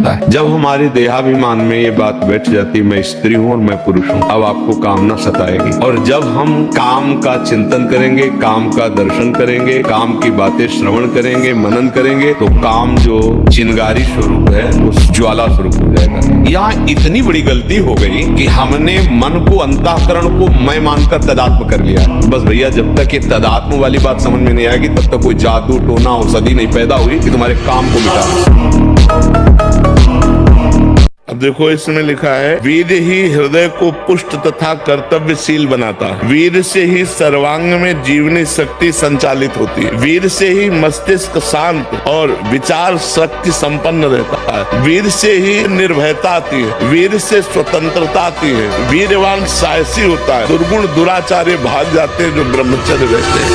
होता है। जब हमारे देहाभिमान में ये बात बैठ जाती है मैं स्त्री हूँ और मैं पुरुष हूँ, अब आपको कामना सताएगी। और जब हम काम का चिंतन करेंगे, काम का दर्शन करेंगे, काम की बातें श्रवण करेंगे, मनन करेंगे, तो काम जो चिंगारी स्वरूप है उस ज्वाला स्वरूप हो जाएगा। यहाँ इतनी बड़ी गलती हो गई कि हमने मन को, अंतःकरण को मैं मानकर तदात्म कर लिया। बस भैया, जब तक ये तदात्म वाली बात समझ में नहीं आएगी तब तक कोई जादू टोना औषधि नहीं पैदा हुई कि तुम्हारे काम को मिटा। अब देखो इसमें लिखा है, वीर ही हृदय को पुष्ट तथा कर्तव्यशील बनाता है। वीर से ही सर्वांग में जीवनी शक्ति संचालित होती है। वीर से ही मस्तिष्क शांत और विचार शक्ति संपन्न रहता है। वीर से ही निर्भयता आती है। वीर से स्वतंत्रता आती है। वीरवान साहसी होता है। दुर्गुण दुराचार्य भाग जाते हैं जो ब्रह्मचर्य रहते हैं।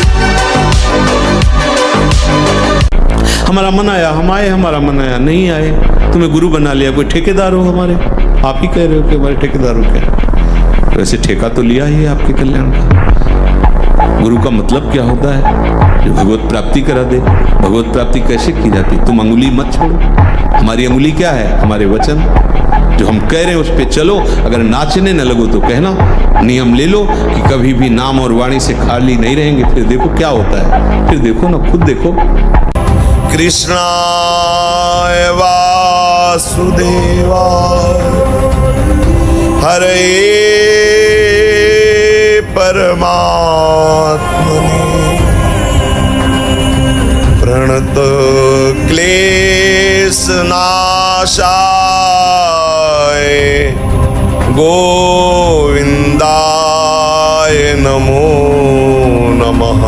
हमारा मन आया, हम आए, हमारा मन आया, नहीं आए, तुम्हें गुरु बना लिया। कोई ठेकेदार हो हमारे? आप ही कह रहे हो कि हमारे ठेकेदार हो क्या? वैसे ठेका तो लिया ही है आपके कल्याण का। गुरु का मतलब क्या होता है? जो भगवत प्राप्ति करा दे। भगवत प्राप्ति कैसे की जाती? तुम अंगुली मत छोड़ो। हमारी अंगुली क्या है? हमारे वचन। जो हम कह रहे हैं उस पे चलो। अगर नाचने न लगो तो कहना, नियम ले लो कि कभी भी नाम और वाणी से खाली नहीं रहेंगे। फिर देखो क्या होता है। फिर देखो ना, खुद देखो। कृष्णाय वासुदेवाय हरे परमात्मने प्रणत क्लेशनाशाय गोविंदाय नमो नमः।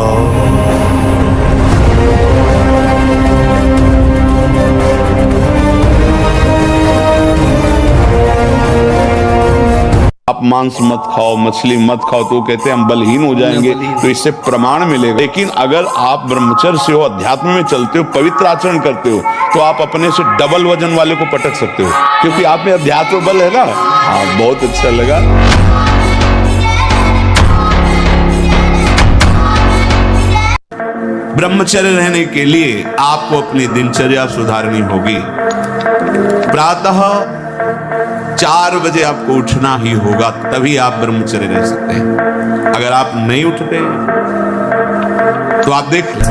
आप मांस मत खाओ, मछली मत खाओ, तो कहते हैं हम बलहीन हो जाएंगे, तो इससे प्रमाण मिलेगा। लेकिन अगर आप ब्रह्मचर्य से हो, अध्यात्म में चलते हो, पवित्र आचरण करते हो, तो आप अपने से डबल वजन वाले को पटक सकते हो, क्योंकि आप में अध्यात्म बल है ना। हाँ, बहुत अच्छा लगा। ब्रह्मचर्य रहने के लिए आपको अपनी दिनचर्या सुधारनी होगी। प्रातः 4 बजे आपको उठना ही होगा, तभी आप ब्रह्मचर्य रह सकते हैं। अगर आप नहीं उठते तो आप देख लें।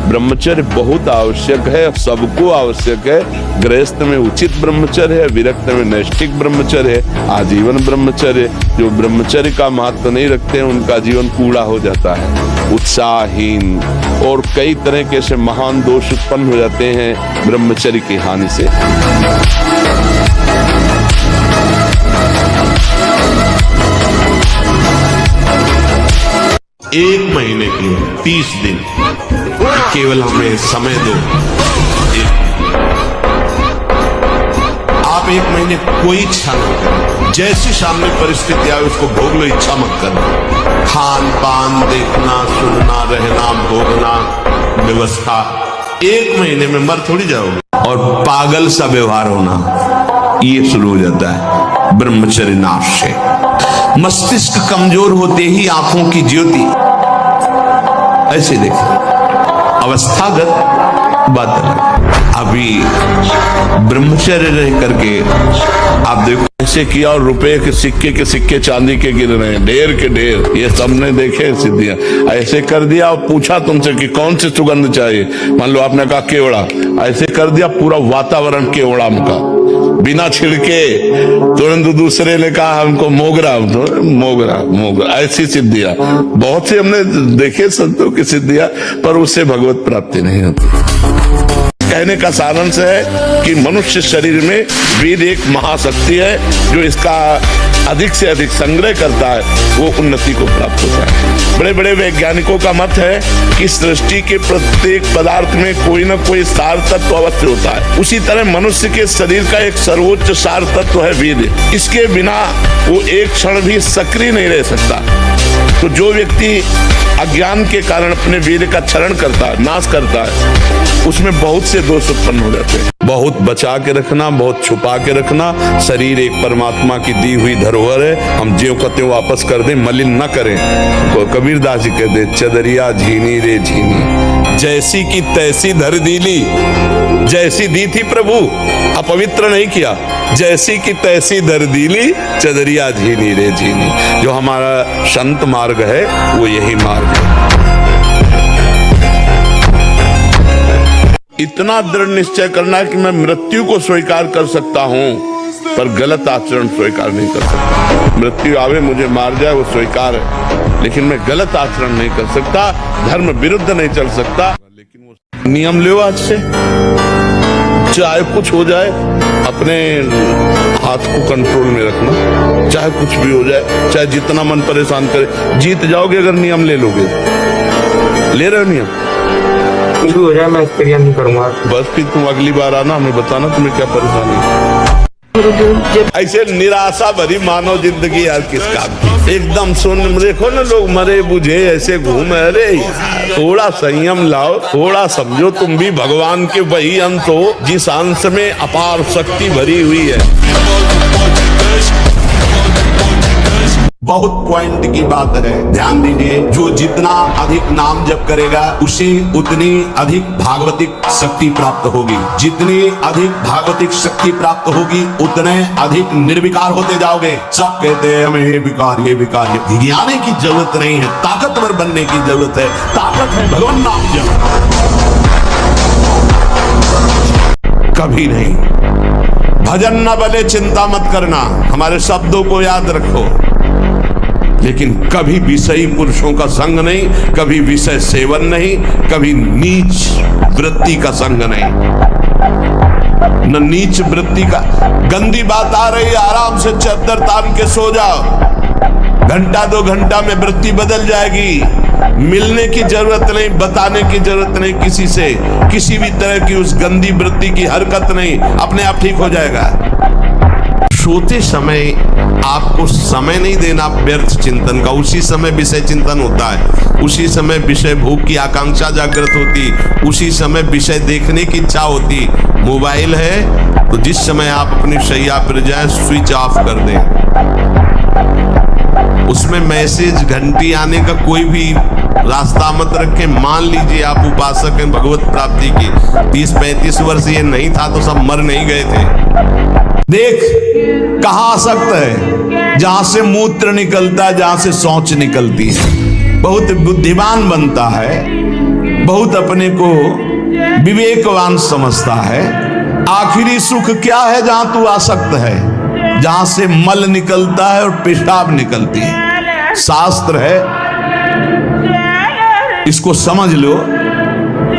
ब्रह्मचर्य बहुत आवश्यक है, सबको आवश्यक है। गृहस्थ में उचित ब्रह्मचर्य है, विरक्त में नैष्ठिक ब्रह्मचर्य है, आजीवन ब्रह्मचर्य। जो ब्रह्मचर्य का महत्व नहीं रखते हैं उनका जीवन कूड़ा हो जाता है, उत्साहहीन, और कई तरह के ऐसे महान दोष उत्पन्न हो जाते हैं ब्रह्मचर्य की हानि से। 1 महीने के 30 दिन केवल हमें समय दो। आप 1 महीने कोई इच्छा नहीं करें, जैसी सामने परिस्थिति आए उसको भोग लो, इच्छा मत करना। खान पान, देखना, सुनना, रहना, भोगना, व्यवस्था 1 महीने में मर थोड़ी जाओगे। और पागल सा व्यवहार होना ये शुरू हो जाता है ब्रह्मचर्य नाश से। मस्तिष्क कमजोर होते ही आंखों की ज्योति, ऐसे देखो, अवस्थागत बात अलग। अभी ब्रह्मचर्य रह करके आप देखो, ऐसे किया और रुपए के सिक्के चांदी के गिर रहे हैं, ढेर के ढेर। ये सबने देखे सिद्धियां। ऐसे कर दिया और पूछा तुमसे कि कौन सी सुगंध चाहिए, मान लो आपने कहा केवड़ा, ऐसे कर दिया पूरा वातावरण केवड़ा का, बिना छिड़के। तुरंत दूसरे ने कहा हमको मोगरा, मोगरा। ऐसी सिद्धियां बहुत सी हमने देखे संतों की सिद्धियां, पर उससे भगवत प्राप्ति नहीं होती। कहने का सारांश है कि मनुष्य शरीर में वीर एक महाशक्ति है, जो इसका अधिक से अधिक संग्रह करता है, वो उन्नति को प्राप्त होता है। बड़े बड़े वैज्ञानिकों का मत है कि सृष्टि के प्रत्येक पदार्थ में कोई न कोई सार तत्व अवश्य होता है। उसी तरह मनुष्य के शरीर का एक सर्वोच्च सार तत्व है वीर। इसके बिना वो एक क्षण भी सक्रिय नहीं रह सकता। तो जो व्यक्ति अज्ञान के कारण अपने वीर का क्षरण करता है, नाश करता है, उसमें बहुत से दोष उत्पन्न हो जाते हैं। बहुत बचा के रखना, बहुत छुपा के रखना। शरीर एक परमात्मा की दी हुई धरोहर है, हम ज्यों का त्यों वापस कर दें, मलिन न करें। कबीरदास जी कहते, चदरिया झीनी रे झीनी, जैसी की तैसी धर दीली, जैसी दी थी प्रभु, अपवित्र नहीं किया, जैसी की तैसी धर दीली, चदरिया झीनी रे झीनी। जो हमारा संत मार्ग है वो यही मार्ग है। इतना दृढ़ निश्चय करना है कि मैं मृत्यु को स्वीकार कर सकता हूं, पर गलत आचरण स्वीकार नहीं कर सकता। मृत्यु आवे मुझे मार जाए वो स्वीकार है, लेकिन मैं गलत आचरण नहीं कर सकता, धर्म विरुद्ध नहीं चल सकता। लेकिन वो नियम लो आज से, चाहे कुछ हो जाए अपने हाथ को कंट्रोल में रखना, चाहे कुछ भी हो जाए, चाहे जितना मन परेशान करे, जीत जाओगे अगर नियम ले लोगे। ले रहे हो नियम, कुछ भी हो जाए मैं एक्सपीरियंस नहीं करूंगा। बस फिर तुम अगली बार आना, हमें बताना तुम्हें क्या परेशानी है। ऐसे निराशा भरी मानव जिंदगी यार किस काम की। एकदम सुन देखो ना, लोग मरे बुझे ऐसे घूम, अरे यार थोड़ा संयम लाओ, थोड़ा समझो तुम भी भगवान के वही अंश हो जिस अंश में अपार शक्ति भरी हुई है। बहुत पॉइंट की बात है, ध्यान दीजिए। जो जितना अधिक नाम जप करेगा उसे उतनी अधिक भागवतिक शक्ति प्राप्त होगी, जितनी अधिक भागवतिक शक्ति प्राप्त होगी उतने अधिक निर्विकार होते जाओगे। सब कहते हैं हमें ये विकार गिराने की जरूरत नहीं है, ताकतवर बनने की जरूरत है। ताकत है भगवान नाम जप, कभी नहीं। भजन न बले चिंता मत करना, हमारे शब्दों को याद रखो। लेकिन कभी विषयी पुरुषों का संग नहीं, कभी विषय सेवन नहीं, कभी नीच वृत्ति का संग नहीं। न नीच वृत्ति का, गंदी बात आ रही, आराम से चद्दर तान के सो जाओ, घंटा 2 घंटा में वृत्ति बदल जाएगी। मिलने की जरूरत नहीं, बताने की जरूरत नहीं किसी से, किसी भी तरह की उस गंदी वृत्ति की हरकत नहीं, अपने आप ठीक हो जाएगा। सोते समय आपको समय नहीं देना व्यर्थ चिंतन का, उसी समय विषय चिंतन होता है, उसी समय विषय भोग की आकांक्षा जागृत होती, उसी समय विषय देखने की इच्छा होती। मोबाइल है तो जिस समय आप अपनी शैया पर जाए स्विच ऑफ कर दें, उसमें मैसेज घंटी आने का कोई भी रास्ता मत रखें। मान लीजिए आप उपासक हैं भगवत प्राप्ति की, 30-35 वर्ष ये नहीं था तो सब मर नहीं गए थे। देख कहां आसक्त है, जहां से मूत्र निकलता है, जहां से शौच निकलती है। बहुत बुद्धिमान बनता है, बहुत अपने को विवेकवान समझता है। आखिरी सुख क्या है? जहां तू आसक्त है, जहां से मल निकलता है और पेशाब निकलती है। शास्त्र है, इसको समझ लो।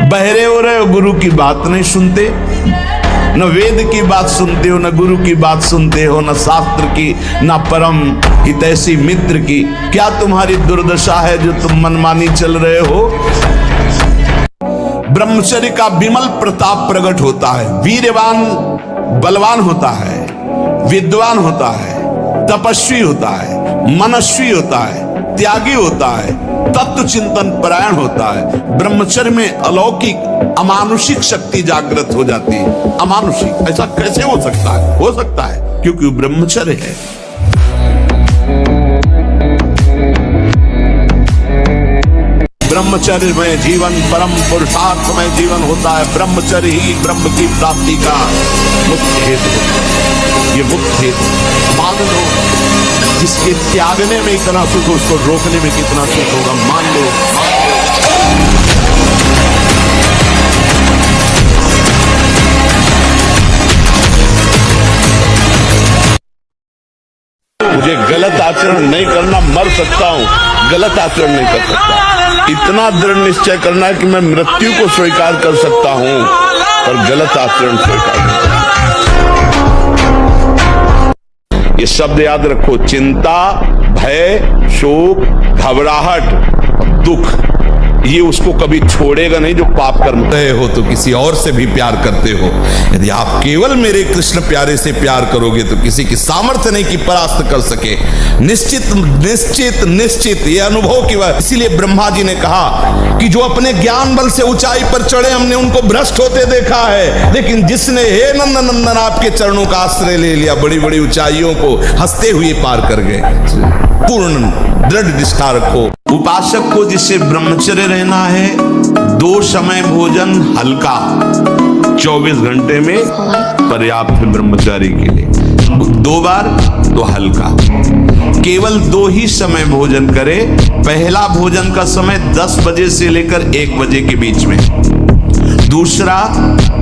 बहरे हो रहे हो, गुरु की बात नहीं सुनते, न वेद की बात सुनते हो, न गुरु की बात सुनते हो, न शास्त्र की, न परम हितैषी मित्र की। क्या तुम्हारी दुर्दशा है जो तुम मनमानी चल रहे हो? ब्रह्मचर्य का विमल प्रताप प्रकट होता है। वीरवान बलवान होता है, विद्वान होता है, तपस्वी होता है, मनस्वी होता है, त्यागी होता है, तत्व चिंतन परायण होता है। ब्रह्मचर्य में अलौकिक अमानुषिक शक्ति जागृत हो जाती है। अमानुषिक ऐसा कैसे हो सकता है? हो सकता है क्योंकि वो ब्रह्मचर्य है। ब्रह्मचर्य में जीवन परम पुरुषार्थ में जीवन होता है। ब्रह्मचर्य ही ब्रह्म की प्राप्ति का मुख्य हेतु होता है। ये मुख्य हेतु मान लो, जिसके त्यागने में इतना सुख, उसको रोकने में कितना सुख होगा। मान लो, मुझे गलत आचरण नहीं करना, मर सकता हूं, गलत आचरण नहीं कर सकता। इतना दृढ़ निश्चय करना है कि मैं मृत्यु को स्वीकार कर सकता हूं, पर गलत आचरण स्वीकार नहीं कर सकता। ये शब्द याद रखो, चिंता, भय, शोक, घबराहट, दुख, ये उसको कभी छोड़ेगा नहीं जो पाप कर्म रहे हो तो किसी और से भी प्यार करते हो। यदि आप केवल मेरे कृष्ण प्यारे से प्यार करोगे तो किसी की सामर्थ्य नहीं कि परास्त कर सके। निश्चित निश्चित निश्चित ये अनुभव की बात। इसीलिए ब्रह्मा जी ने कहा कि जो अपने ज्ञान बल से ऊंचाई पर चढ़े, हमने उनको भ्रष्ट होते देखा है, लेकिन जिसने हे नंदन नंदन आपके चरणों का आश्रय ले लिया, बड़ी बड़ी ऊंचाइयों को हंसते हुए पार कर गए। पूर्ण दृढ़ निष्ठा रखो। उपासक को जिससे ब्रह्मचर्य रहना है, 2 समय भोजन हल्का 24 घंटे में पर्याप्त है ब्रह्मचारी के लिए। 2 बार तो हल्का, केवल 2 ही समय भोजन करे। पहला भोजन का समय 10 बजे से लेकर 1 बजे के बीच में, दूसरा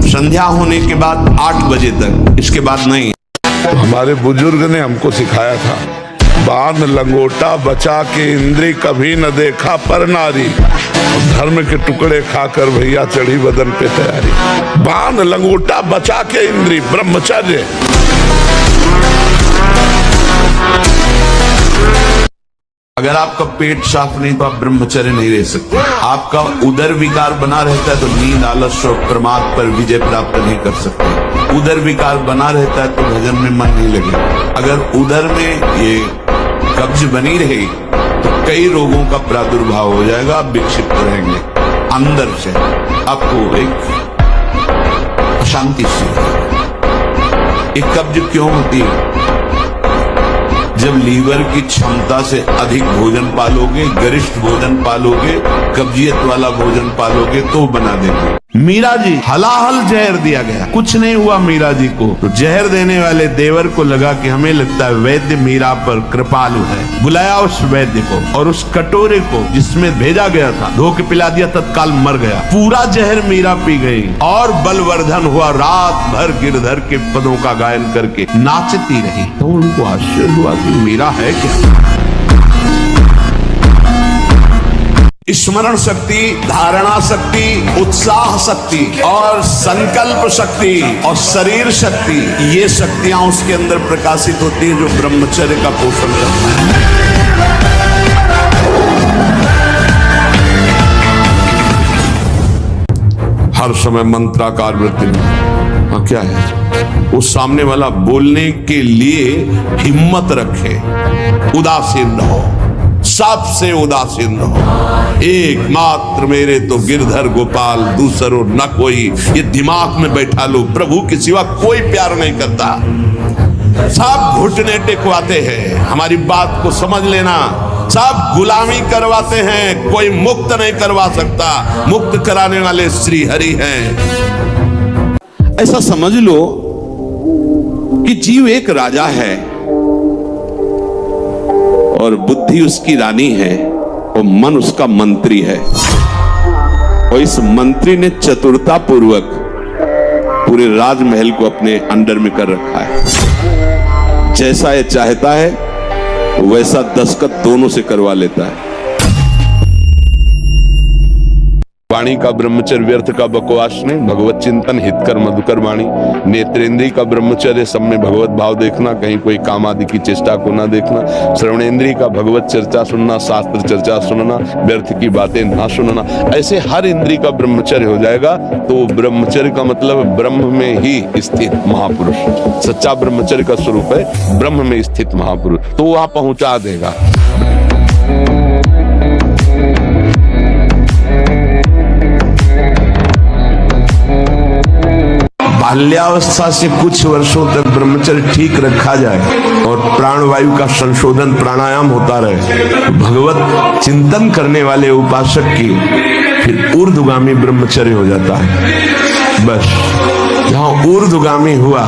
संध्या होने के बाद 8 बजे तक, इसके बाद नहीं। तो हमारे बुजुर्ग ने हमको सिखाया था, बांध लंगोटा बचा के इंद्री कभी न देखा पर नारी, धर्म के टुकड़े खाकर भैया चढ़ी बदन पे तैयारी। बांध लंगोटा बचा के इंद्री, ब्रह्मचर्य। अगर आपका पेट साफ नहीं तो आप ब्रह्मचर्य नहीं रह सकते। आपका उदर विकार बना रहता है तो नींद, आलस्य और प्रमाद पर विजय प्राप्त नहीं कर सकते। उदर विकार बना रहता है तो भजन में मन नहीं लगेगा। अगर उदर में ये कब्ज बनी रही तो कई रोगों का प्रादुर्भाव हो जाएगा, आप विक्षिप्त रहेंगे अंदर से, आपको एक अशांति सी। एक कब्ज क्यों होती है? जब लीवर की क्षमता से अधिक भोजन पालोगे, गरिष्ठ भोजन पालोगे, कब्जियत वाला भोजन पालोगे तो बना देंगे। मीरा जी हलाहल जहर दिया गया, कुछ नहीं हुआ मीरा जी को। तो जहर देने वाले देवर को लगा कि हमें लगता है वैद्य मीरा पर कृपालु है, बुलाया उस वैद्य को और उस कटोरे को जिसमें भेजा गया था धो के पिला दिया, तत्काल मर गया। पूरा जहर मीरा पी गई और बलवर्धन हुआ, रात भर गिरधर के पदों का गायन करके नाचती रही। तो उनको आश्चर्य हुआ कि मीरा है क्या। स्मरण शक्ति, धारणा शक्ति, उत्साह शक्ति और संकल्प शक्ति और शरीर शक्ति, ये शक्तियां उसके अंदर प्रकाशित होती हैं जो ब्रह्मचर्य का पोषण करता है। हर समय मंत्राकार वृत्ति में क्या है, वो सामने वाला बोलने के लिए हिम्मत रखे, उदासीन रहो, सबसे उदासीन रहो। एकमात्र मेरे तो गिरधर गोपाल, दूसरो न कोई, ये दिमाग में बैठा लो। प्रभु के सिवा कोई प्यार नहीं करता, सब घुटने टेकवाते हैं। हमारी बात को समझ लेना, सब गुलामी करवाते हैं, कोई मुक्त नहीं करवा सकता। मुक्त कराने वाले श्री हरि हैं। ऐसा समझ लो कि जीव एक राजा है और बुद्धि उसकी रानी है और मन उसका मंत्री है। और इस मंत्री ने चतुरता पूर्वक पूरे राजमहल को अपने अंडर में कर रखा है। जैसा ये चाहता है वैसा दस्तखत दोनों से करवा लेता है। वाणी का ब्रह्मचर्य व्यर्थ का बकवास नहीं, भगवत चिंतन हितकर मधुकर वाणी। नेत्रेंद्रिय का ब्रह्मचर्य सब में भगवत भाव देखना, कहीं कोई काम आदि की चेष्टा को ना देखना। श्रवणेंद्रिय का भगवत चर्चा सुनना, शास्त्र चर्चा सुनना, व्यर्थ की बातें ना सुनना। ऐसे हर इंद्रिय का ब्रह्मचर्य हो जाएगा तो ब्रह्मचर्य का मतलब ब्रह्म में ही स्थित महापुरुष। सच्चा ब्रह्मचर्य का स्वरूप है ब्रह्म में स्थित महापुरुष, तो वहां पहुंचा देगा। बाल्यावस्था से कुछ वर्षों तक ब्रह्मचर्य ठीक रखा जाए और प्राणवायु का संशोधन प्राणायाम होता रहे, भगवत चिंतन करने वाले उपासक की फिर ऊर्ध्वगामी ब्रह्मचर्य हो जाता है। बस जहां ऊर्ध्वगामी हुआ,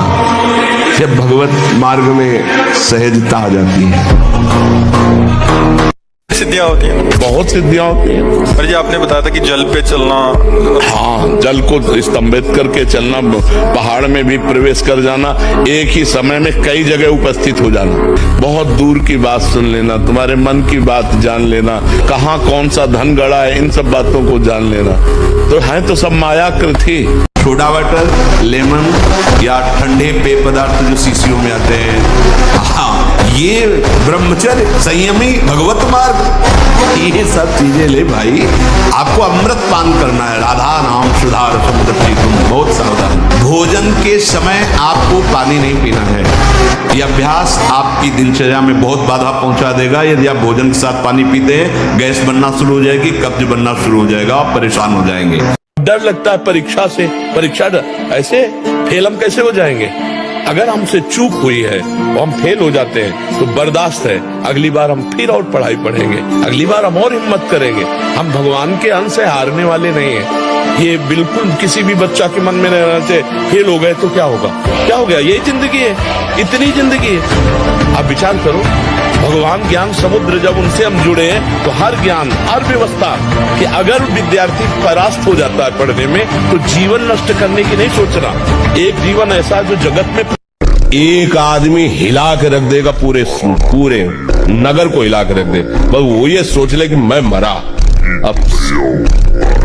जब भगवत मार्ग में सहजता आ जाती है। सिद्धियां होती हैं, बहुत सिद्धियां होती हैं। पर जी आपने बताया था कि जल पे चलना, हाँ, जल को स्तंभित करके चलना, पहाड़ में भी प्रवेश कर जाना, एक ही समय में कई जगह उपस्थित हो जाना, बहुत दूर की बात सुन लेना, तुम्हारे मन की बात जान लेना, कहाँ कौन सा धन गड़ा है, इन सब बातों को जान लेना, तो है तो सब मायाकृत ही। सोडा वाटर, लेमन या ठंडे पेय पदार्थ जो शीशियों में आते हैं, हाँ, ये ब्रह्मचर्य, संयमी, भगवत मार्ग, ये सब चीजें ले भाई। आपको अमृत पान करना है, राधा नाम सुधा रसम तुम बहुत सावधान। भोजन के समय आपको पानी नहीं पीना है। यह अभ्यास आपकी दिनचर्या में बहुत बाधा पहुंचा देगा। यदि आप भोजन के साथ पानी पीते हैं, गैस बनना शुरू हो जाएगी, कब्ज बनना शुरू हो जाएगा, आप परेशान हो जाएंगे। डर लगता है परीक्षा से, परीक्षा ऐसे फेल हम कैसे हो जाएंगे? अगर हमसे चूक हुई है और हम फेल हो जाते हैं तो बर्दाश्त है, अगली बार हम फिर और पढ़ाई पढ़ेंगे, अगली बार हम और हिम्मत करेंगे। हम भगवान के अंश से हारने वाले नहीं हैं। ये बिल्कुल किसी भी बच्चा के मन में रहना चाहिए, फेल हो गए तो क्या होगा, क्या हो गया, यही जिंदगी है, इतनी जिंदगी है। आप विचार करो, भगवान ज्ञान समुद्र जब उनसे हम जुड़े हैं तो हर ज्ञान, हर व्यवस्था कि अगर विद्यार्थी परास्त हो जाता है पढ़ने में तो जीवन नष्ट करने की नहीं सोचना। एक जीवन ऐसा जो जगत में एक आदमी हिला के रख देगा, पूरे पूरे नगर को हिला के रख दे, बस वो ये सोच ले कि मैं मरा। अब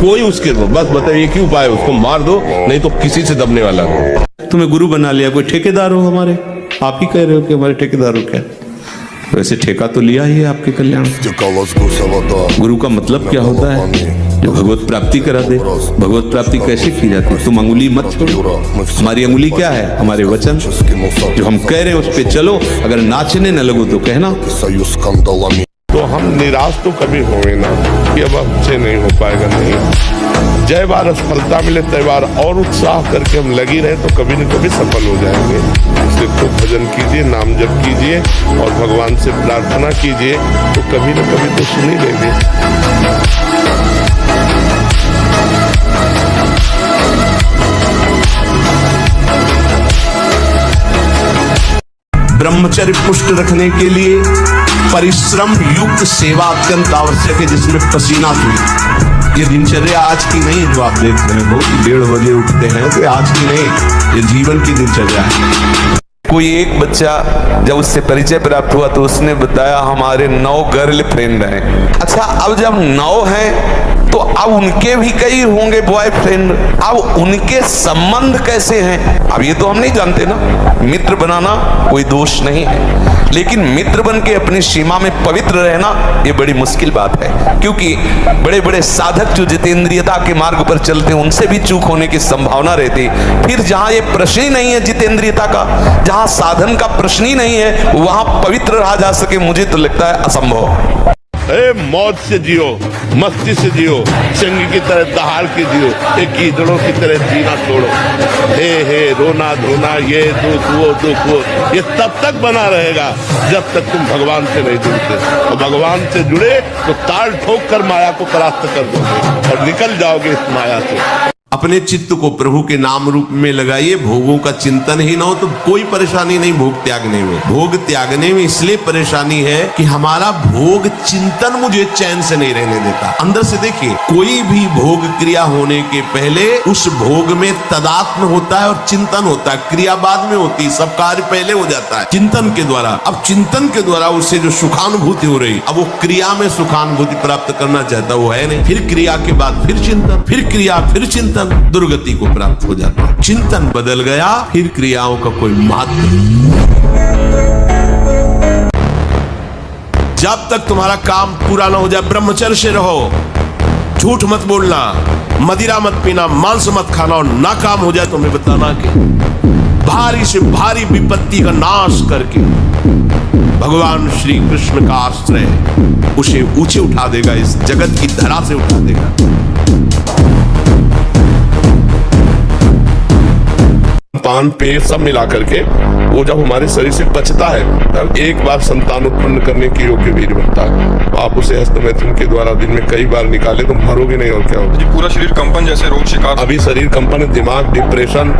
कोई उसके बस बताइए क्यों पाए, उसको मार दो, नहीं तो किसी से दबने वाला नहीं। तुम्हें गुरु बना लिया, कोई ठेकेदार हो हमारे, आप ही कह रहे हो कि हमारे ठेकेदार हो क्या? वैसे ठेका तो लिया ही है आपके कल्याण। गुरु का मतलब क्या होता है? जो भगवत प्राप्ति करा दे। भगवत प्राप्ति कैसे की जाती है? तुम अंगुली मत छोड़ो। हमारी अंगुली क्या है? हमारे वचन जो हम कह रहे हैं उस पे चलो। अगर नाचने न लगो तो कहना। तो हम निराश तो कभी होंगे ना कि अब हमसे नहीं हो पाएगा, नहीं। जय बार सफलता मिले तय बार और उत्साह करके हम लगी रहे तो कभी न कभी सफल हो जाएंगे। इसलिए खूब भजन कीजिए, नाम जप कीजिए और भगवान से प्रार्थना कीजिए तो कभी न कभी तो सुन ही लेंगे। ब्रह्मचर्य पुष्ट रखने के लिए परिश्रम युक्त सेवा अत्यंत आवश्यक है, जिसमें पसीना छूटे। ये दिनचर्या आज की नहीं है जो आप देख रहे हो कि 1:30 बजे उठते हैं, तो आज की नहीं, ये जीवन की दिनचर्या है। कोई एक बच्चा जब उससे परिचय प्राप्त हुआ तो उसने बताया हमारे 9 गर्लफ्रेंड हैं। अच्छा, अब जब 9 हैं तो अब उनके भी कई होंगे बॉयफ्रेंड, अब उनके संबंध कैसे हैं? अब ये तो हम नहीं जानते ना। मित्र बनाना कोई दोष नहीं है, लेकिन मित्र बन के अपनी सीमा में पवित्र रहना ये बड़ी मुश्किल बात है। क्योंकि बड़े बड़े साधक जो जितेंद्रियता के मार्ग पर चलते हैं उनसे भी चूक होने की संभावना रहती। फिर जहां ये प्रश्न ही नहीं है जितेंद्रियता का, जहां साधन का प्रश्न ही नहीं है, वहां पवित्र रहा जा सके, मुझे तो लगता है असंभव। मौत से जियो, मस्ती से जियो, चंगी की तरह दहाड़ के जियो, एक कीड़ों की तरह जीना छोड़ो। हे रोना धोना, ये दुख वो, ये तब तक बना रहेगा जब तक तुम भगवान से नहीं जुड़ते। और भगवान से जुड़े तो ताल ठोक कर माया को परास्त कर दोगे और निकल जाओगे इस माया से। अपने चित्त को प्रभु के नाम रूप में लगाइए। भोगों का चिंतन ही ना हो तो कोई परेशानी नहीं भोग त्यागने में। भोग त्यागने में इसलिए परेशानी है कि हमारा भोग चिंतन मुझे चैन से नहीं रहने देता। अंदर से देखिए, कोई भी भोग क्रिया होने के पहले उस भोग में तदात्म होता है और चिंतन होता है। क्रिया बाद में होती है, सब कार्य पहले हो जाता है चिंतन के द्वारा। अब चिंतन के द्वारा उससे जो सुखानुभूति हो रही, अब वो क्रिया में सुखानुभूति प्राप्त करना चाहता वो है नहीं। फिर क्रिया के बाद फिर चिंतन, फिर क्रिया, फिर चिंतन, दुर्गति को प्राप्त हो जाता है। चिंतन बदल गया, फिर क्रियाओं का कोई महत्व नहीं। जब तक तुम्हारा काम पूरा ना हो जाए ब्रह्मचर्य से रहो। झूठ मत बोलना, मदिरा मत पीना, मांस मत खाना, और ना काम हो जाए तो हमें बताना कि भारी से भारी विपत्ति का नाश करके भगवान श्री कृष्ण का आश्रय उसे ऊंचे उठा देगा, इस जगत की धरा से उठा देगा। पान पेय सब मिला करके वो जब हमारे शरीर से बचता है तब एक बार संतान उत्पन्न करने की योग्य वीर बनता है। आप उसे हस्तमैथुन के द्वारा दिन में कई बार निकाले तो मरोगे नहीं और क्या होगा। पूरा शरीर कंपन जैसे रोग शिकार। अभी शरीर कंपन, दिमाग डिप्रेशन,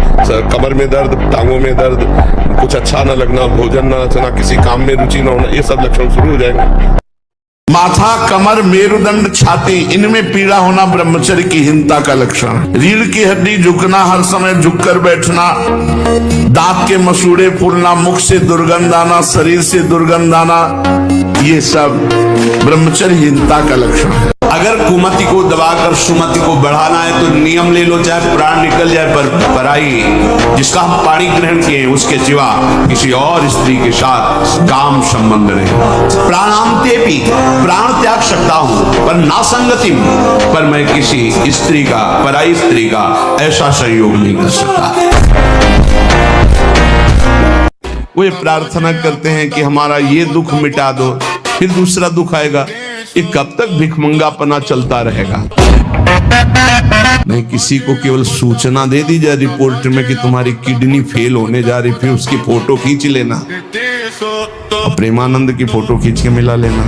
कमर में दर्द, टांगों में दर्द, कुछ अच्छा न लगना, भोजन न रचना, किसी काम में रुचि न होना, ये सब लक्षण शुरू हो जाएंगे। माथा, कमर, मेरुदंड, छाती, इनमें पीड़ा होना ब्रह्मचर्य की हीनता का लक्षण। रीढ़ की हड्डी झुकना, हर समय झुककर बैठना, दांत के मसूड़े फूलना, मुख से दुर्गंध आना, शरीर से दुर्गंध आना, ये सब ब्रह्मचर्यहीनता का लक्षण है। अगर कुमति को दबाकर सुमति को बढ़ाना है तो नियम ले लो, चाहे प्राण निकल जाए पर पराई जिसका हम पाणी ग्रहण किए उसके सिवा किसी और स्त्री के साथ काम संबंध नहीं। प्राणांते भी प्राण त्याग सकता हूं पर ना संगति, पर मैं किसी स्त्री का, पराई स्त्री का ऐसा संयोग नहीं कर सकता। वे प्रार्थना करते हैं कि हमारा ये दुख मिटा दो, फिर दूसरा दुख आएगा। ये कब तक भिखमंगापना चलता रहेगा? नहीं, किसी को केवल सूचना दे दी जाए रिपोर्ट में कि तुम्हारी किडनी फेल होने जा रही, फिर उसकी फोटो खींच लेना और प्रेमानंद की फोटो खींच के मिला लेना।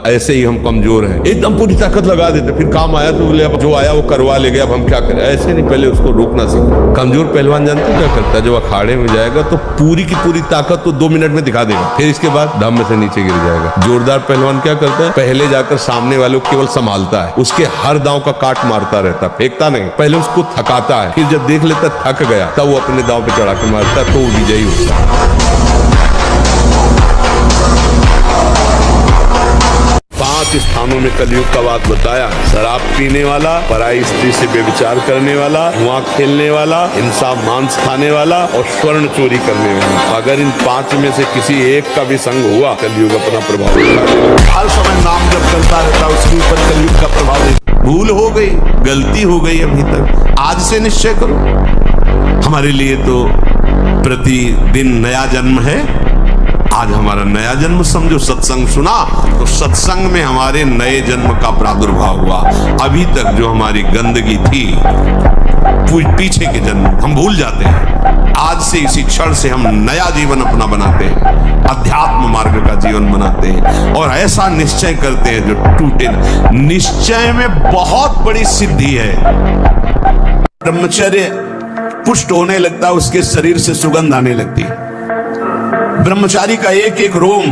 ऐसे ही हम कमजोर हैं, एकदम पूरी ताकत लगा देते, फिर काम आया तो बोले अब जो आया वो करवा ले गया, अब हम क्या करें। ऐसे नहीं, पहले उसको रोकना सीखो। कमजोर पहलवान जानते क्या करता है, जब अखाड़े में जाएगा तो पूरी की पूरी ताकत तो 2 मिनट में दिखा देगा, फिर इसके बाद दम से नीचे गिर जाएगा। जोरदार पहलवान क्या करता है, पहले जाकर सामने वाले को केवल संभालता है, उसके हर दांव का काट मारता रहता, फेंकता नहीं, पहले उसको थकाता है, फिर जब देख लेता थक गया तब वो अपने दांव पे चढ़ा के मारता है, तो वो विजयी होता है। 5 स्थानों में कलयुग का बात बताया। शराब पीने वाला, पराई स्त्री से व्यभिचार करने वाला, जुआ खेलने वाला, हिंसा मांस खाने वाला और स्वर्ण चोरी करने वाला। अगर इन 5 में से किसी एक का भी संग हुआ, कलयुग अपना प्रभाव दिखाएगा। हर समय नाम जब चलता रहता उसके ऊपर कलयुग का प्रभाव। भूल हो गई, गलती हो गई अभी तक, आज से निश्चय करो। हमारे लिए तो प्रतिदिन नया जन्म है। आज हमारा नया जन्म समझो, सत्संग सुना तो सत्संग में हमारे नए जन्म का प्रादुर्भाव हुआ। अभी तक जो हमारी गंदगी थी, पीछे के जन्म हम भूल जाते हैं। आज से इसी क्षण से हम नया जीवन अपना बनाते हैं, अध्यात्म मार्ग का जीवन बनाते हैं और ऐसा निश्चय करते हैं जो टूटे न। निश्चय में बहुत बड़ी सिद्धि है। ब्रह्मचर्य पुष्ट होने लगता है, उसके शरीर से सुगंध आने लगती है। ब्रह्मचारी का एक एक रोम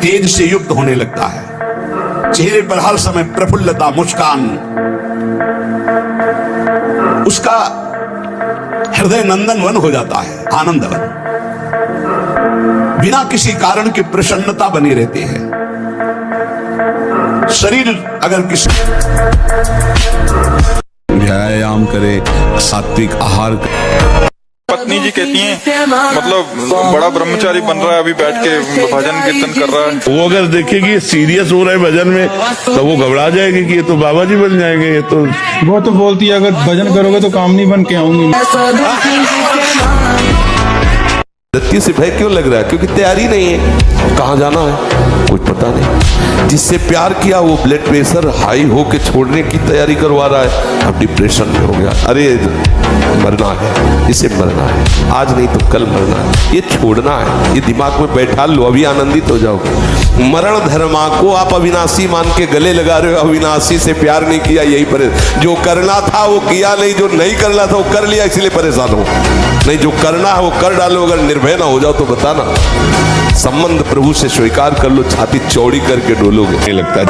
तेज से युक्त होने लगता है, चेहरे पर हर समय प्रफुल्लता, मुस्कान, उसका हृदय नंदनवन हो जाता है, आनंदवन, बिना किसी कारण की प्रसन्नता बनी रहती है। शरीर अगर किसी व्यायाम करे, सात्विक आहार करे। पत्नी जी कहती हैं मतलब बड़ा ब्रह्मचारी बन रहा है, अभी बैठ के भजन कीर्तन कर रहा है। वो अगर देखेगी सीरियस हो रहा है भजन में तो वो घबरा जाएगी कि ये तो बाबा जी बन जाएंगे। ये तो वो तो बोलती है अगर भजन करोगे तो काम नहीं बन के आऊंगी। दत्ती से भय क्यों लग रहा है? क्योंकि तैयारी नहीं है। कहाँ जाना है कुछ पता नहीं। जिससे प्यार किया वो ब्लड प्रेशर हाई हो के छोड़ने की तैयारी करवा रहा है, अब डिप्रेशन में हो गया। अरे मरना है, इसे मरना है, आज नहीं तो कल मरना है, ये छोड़ना है, ये दिमाग में बैठा लो, अभी आनंदित हो जाओगे। मरण धर्मा को आप अविनाशी मान के गले लगा रहे हो। अविनाशी से प्यार नहीं किया, यही परेशान। जो करना था वो किया नहीं, जो नहीं करना था वो कर लिया, इसलिए परेशान हो। नहीं, जो करना है वो कर डालो। अगर निर्भय ना हो जाओ तो बताना। संबंध प्रभु से स्वीकार कर लो, छाती चौड़ी करके डोलोगे। लगता है